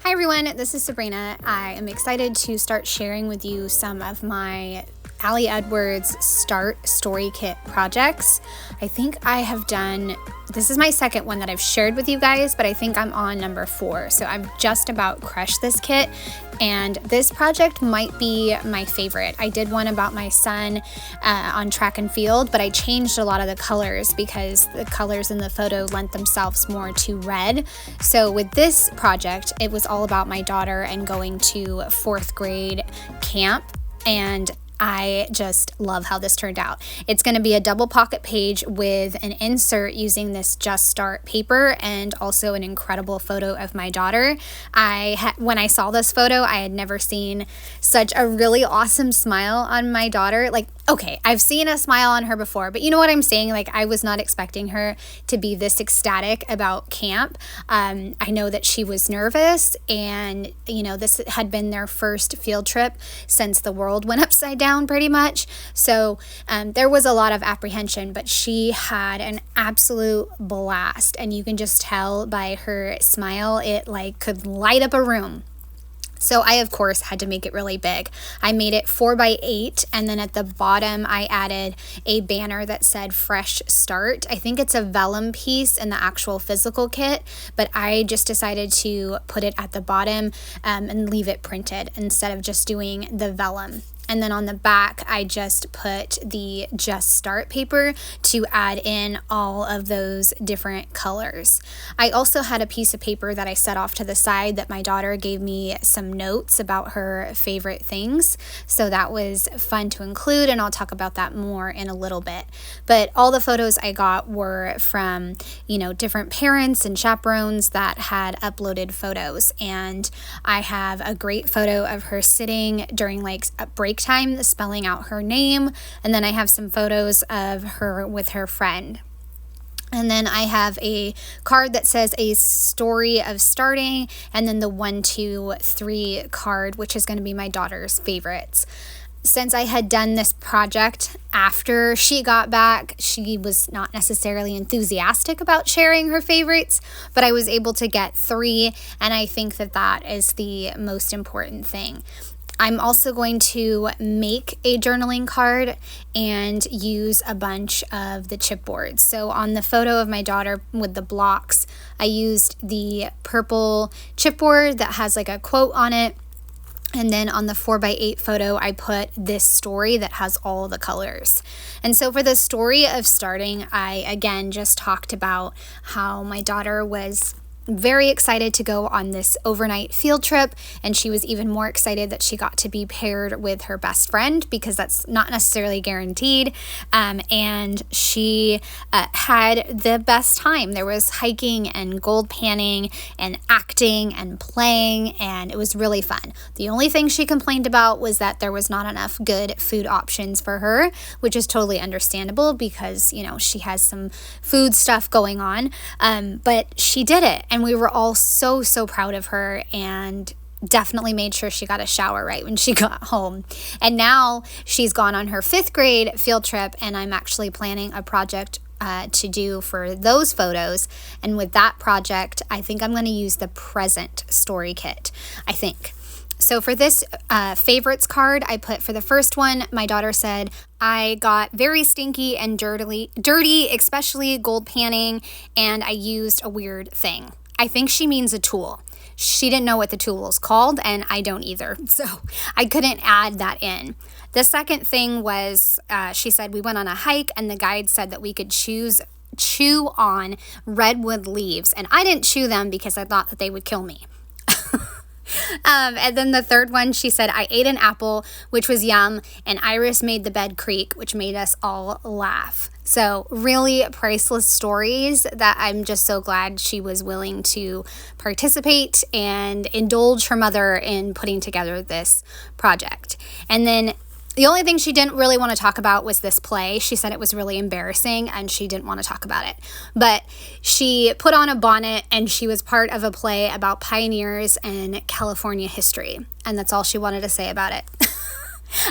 Hi everyone, this is Sabrina. I am excited to start sharing with you some of my Ali Edwards Start Story Kit projects. I think I have done, this is my second one that I've shared with you guys, but I think I'm on number 4. So I've just about crushed this kit, and this project might be my favorite. I did one about my son on track and field, but I changed a lot of the colors because the colors in the photo lent themselves more to red. So with this project, it was all about my daughter and going to 4th grade camp, and I just love how this turned out. It's going to be a double pocket page with an insert using this Just Start paper and also an incredible photo of my daughter. When I saw this photo, I had never seen such a really awesome smile on my daughter. Like, okay, I've seen a smile on her before, but you know what I'm saying? Like, I was not expecting her to be this ecstatic about camp. I know that she was nervous, and, you know, this had been their first field trip since the world went upside down pretty much. So there was a lot of apprehension, but she had an absolute blast, and you can just tell by her smile, it like could light up a room. So I, of course, had to make it really big. I made it 4x8, and then at the bottom, I added a banner that said Fresh Start. I think it's a vellum piece in the actual physical kit, but I just decided to put it at the bottom and leave it printed instead of just doing the vellum. And then on the back, I just put the Just Start paper to add in all of those different colors. I also had a piece of paper that I set off to the side that my daughter gave me some notes about her favorite things. So that was fun to include, and I'll talk about that more in a little bit. But all the photos I got were from, you know, different parents and chaperones that had uploaded photos. And I have a great photo of her sitting during like a break time spelling out her name, and then I have some photos of her with her friend. And then I have a card that says a story of starting, and then the 1, 2, 3 card, which is going to be my daughter's favorites. Since I had done this project after she got back, she was not necessarily enthusiastic about sharing her favorites, but I was able to get 3, and I think that that is the most important thing. I'm also going to make a journaling card and use a bunch of the chipboards. So on the photo of my daughter with the blocks, I used the purple chipboard that has like a quote on it. And then on the 4x8 photo, I put this story that has all the colors. And so for the story of starting, I again just talked about how my daughter was very excited to go on this overnight field trip, and she was even more excited that she got to be paired with her best friend, because that's not necessarily guaranteed. And she had the best time. There was hiking and gold panning and acting and playing, and it was really fun. The only thing she complained about was that there was not enough good food options for her, which is totally understandable because, you know, she has some food stuff going on. But she did it, and we were all so proud of her, and definitely made sure she got a shower right when she got home. And now she's gone on her 5th grade field trip, and I'm actually planning a project to do for those photos. And with that project, I think I'm going to use the present story kit, I think. So for this favorites card, I put for the first one, my daughter said, I got very stinky and dirty, especially gold panning, and I used a weird thing. I think she means a tool. She didn't know what the tool was called, and I don't either, so I couldn't add that in. The second thing was, she said we went on a hike, and the guide said that we could chew on redwood leaves, and I didn't chew them because I thought that they would kill me. And then the third one, she said, I ate an apple, which was yum, and Iris made the bed creak, which made us all laugh. So really priceless stories that I'm just so glad she was willing to participate and indulge her mother in putting together this project. And then the only thing she didn't really want to talk about was this play. She said it was really embarrassing and she didn't want to talk about it. But she put on a bonnet and she was part of a play about pioneers and California history. And that's all she wanted to say about it.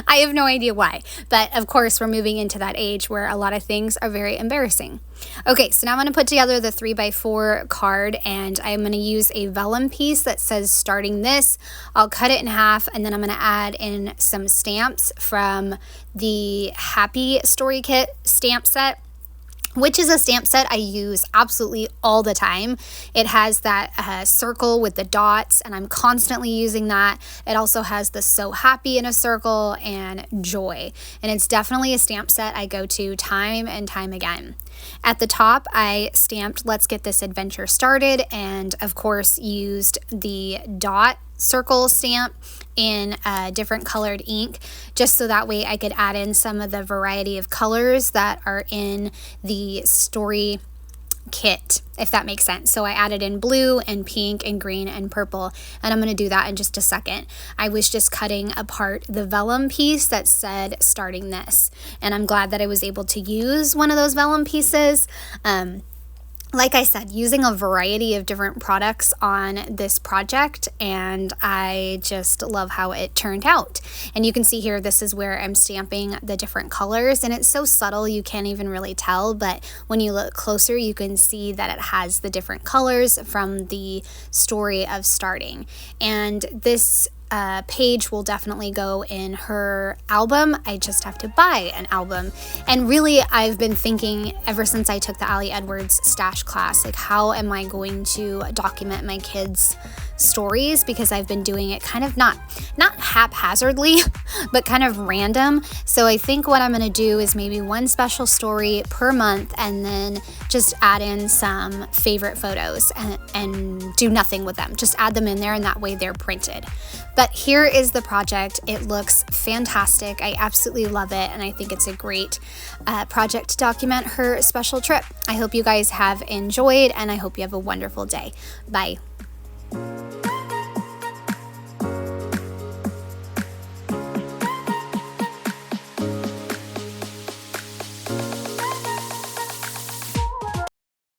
I have no idea why, but of course we're moving into that age where a lot of things are very embarrassing. Okay, so now I'm going to put together the 3x4 card, and I'm going to use a vellum piece that says starting this. I'll cut it in half, and then I'm going to add in some stamps from the Happy Story Kit stamp set, which is a stamp set I use absolutely all the time. It has that circle with the dots, and I'm constantly using that. It also has the So Happy in a circle and Joy, and it's definitely a stamp set I go to time and time again. At the top, I stamped Let's Get This Adventure Started, and of course used the dot circle stamp in a different colored ink, just so that way I could add in some of the variety of colors that are in the story kit, if that makes sense. So I added in blue and pink and green and purple, and I'm going to do that in just a second. I was just cutting apart the vellum piece that said starting this, and I'm glad that I was able to use one of those vellum pieces. Like I said, using a variety of different products on this project, and I just love how it turned out. And you can see here, this is where I'm stamping the different colors, and it's so subtle you can't even really tell, but when you look closer you can see that it has the different colors from the story of starting. And this page will definitely go in her album. I just have to buy an album. And really, I've been thinking ever since I took the Ali Edwards stash class, like, how am I going to document my kids' stories? Because I've been doing it kind of not haphazardly, but kind of random. So I think what I'm going to do is maybe one special story per month, and then just add in some favorite photos and do nothing with them. Just add them in there, and that way they're printed. But here is the project. It looks fantastic. I absolutely love it, and I think it's a great project to document her special trip. I hope you guys have enjoyed, and I hope you have a wonderful day. Bye.